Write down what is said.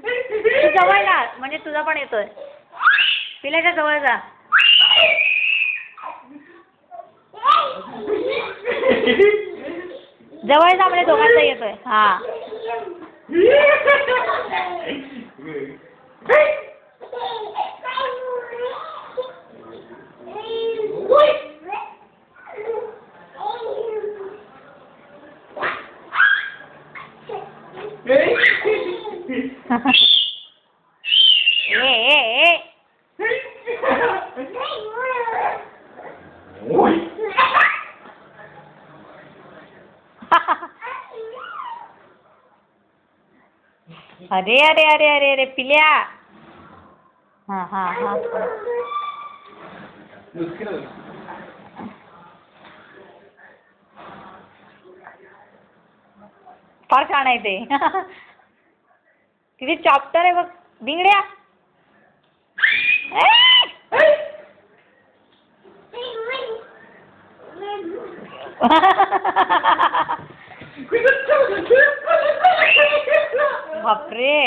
तू जवळ जा म्हणजे तुझा पण येतोय. पिल्याच्या जवळ जा. जवळ जा म्हणजे दोघांचा येतोय. हा अरे अरे अरे अरे अरे पिल्या. हा हा हा फार छान आहे ते. किती चॉप्टर आहे बघ बिंगड्या. बापरे.